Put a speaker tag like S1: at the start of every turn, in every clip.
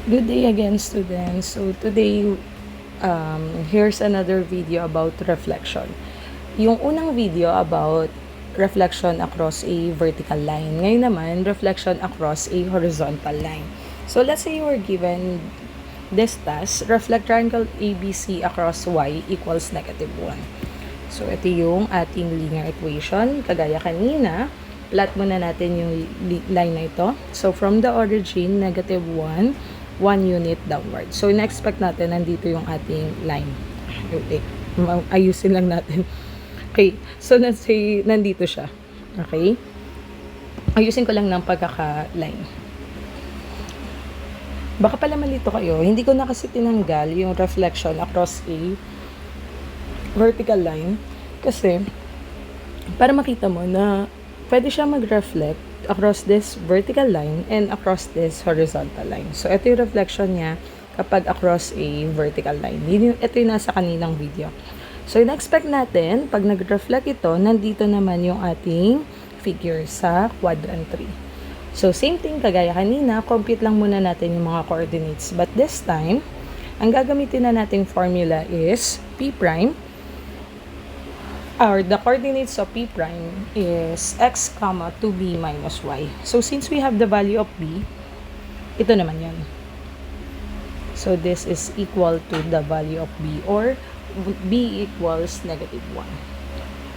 S1: Good day again, students. So today, here's another video about reflection. Yung unang video about reflection across a vertical line. Ngayon naman, reflection across a horizontal line. So let's say you were given this task, reflect triangle ABC across y equals -1. So ito yung ating linear equation. Kagaya kanina, plot muna natin yung line na ito. So from the origin, -1, 1 unit downward. So, in-expect natin, nandito yung ating line. Okay. Ayusin lang natin. Okay. So, let's say, nandito siya. Okay. Ayusin ko lang ng pagkaka-line. Baka pala malito kayo. Hindi ko na kasi tinanggal yung reflection across a vertical line. Kasi, para makita mo na pwede siya mag-reflect across this vertical line and across this horizontal line. So, ito yung reflection niya kapag across a vertical line. Ito yung nasa kaninang video. So, in-expect natin, pag nag-reflect ito, nandito naman yung ating figure sa quadrant 3. So, same thing, kagaya kanina, compute lang muna natin yung mga coordinates. But this time, ang gagamitin na nating formula is P prime, or the coordinates of P prime is x, 2b minus y. So, since we have the value of b, ito naman yan. So, this is equal to the value of b, or b equals -1.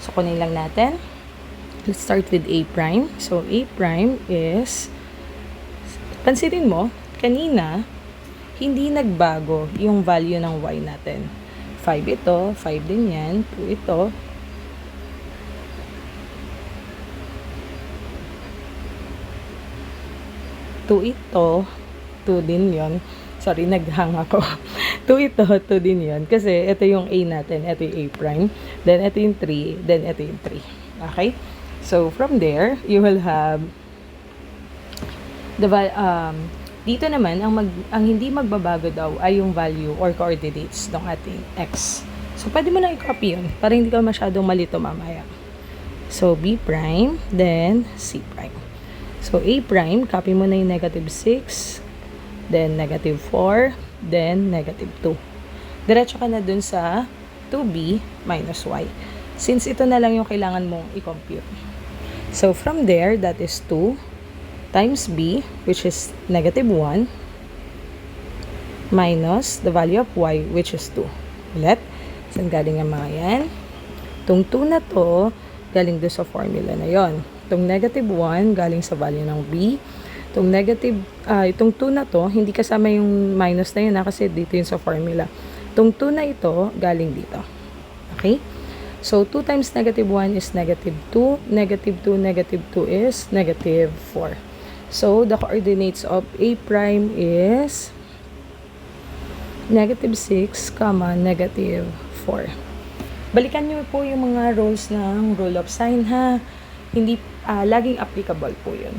S1: So, kunin lang natin. Let's start with a prime. So, a prime is, pansinin mo, kanina, hindi nagbago yung value ng y natin. 5 ito, 5 din yan, 2 ito, 2 ito, 2 din yon. Sorry, naghang ako. 2 ito, 2 din yon. Kasi ito yung A natin, ito yung A prime. Then ito yung 3, then ito yung 3. Okay? So, from there, you will have the dito naman, ang hindi magbabago daw ay yung value or coordinates ng ating x. So, pwede mo na i-copy yun para hindi ka masyadong malito mamaya. So, B prime, then C prime. So, A prime, copy mo na yung -6, then -4, then -2. Diretso ka na dun sa 2b minus y. Since ito na lang yung kailangan mong i-compute. So, from there, that is 2 times b, which is -1, minus the value of y, which is 2. Ulit. Saan galing ang mga yan? Itong 2 na to, galing doon sa formula na yon. Itong -1 galing sa value ng b. Itong itong 2 na to, hindi kasama yung minus na yun kasi dito yun sa formula. Itong 2 na ito, galing dito. Okay? So, 2 times -1 is -2. -2 is -4. So, the coordinates of a prime is -6, -4. Balikan nyo po yung mga rules ng rule of sign, ha? Hindi, laging applicable po yun.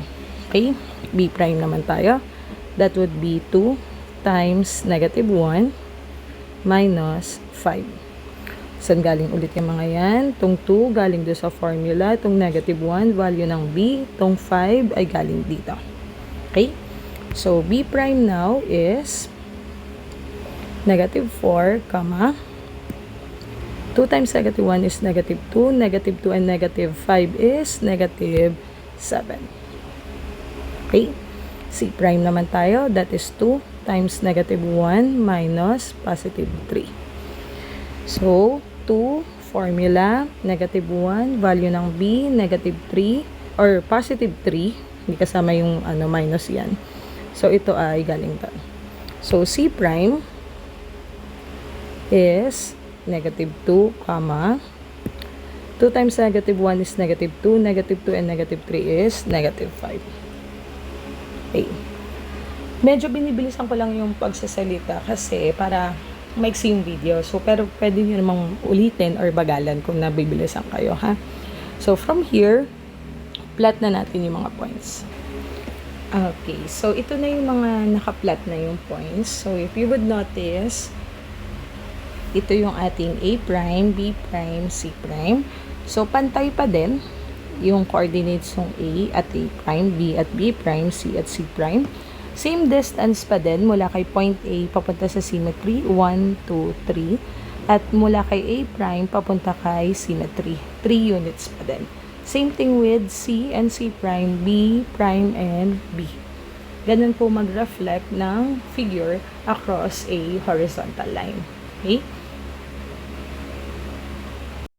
S1: Okay? B prime naman tayo. That would be 2 times -1 minus 5. Saan galing ulit yung mga yan? Itong 2 galing doon sa formula. Itong -1, value ng b. Itong 5 ay galing dito. Okay? So, B prime now is -4, 2 times -1 is -2. -2 and -5 is -7. Okay? C prime naman tayo. That is 2 times -1 minus +3. So, 2, formula, -1, value ng b, -3, or +3. Hindi kasama yung minus yan. So, ito ay galing doon. So, C prime is -2, 2 times -1 is -2, -2 and -3 is -5. Okay. Medyo binibilisan ko lang yung pagsasalita kasi para maiksi yung video. So, pero pwede nyo namang ulitin or bagalan kung nabibilisan kayo, ha? So, from here, plot na natin yung mga points. Okay. So, ito na yung mga naka-plot na yung points. So, if you would notice, ito yung ating A prime, B prime, C prime. So, pantay pa din yung coordinates ng A at A prime, B at B prime, C at C prime. Same distance pa din mula kay point A papunta sa symmetry, 1, 2, 3. At mula kay A prime papunta kay symmetry, 3 units pa din. Same thing with C and C prime, B prime and B. Ganun po mag-reflect ng figure across a horizontal line. Okay?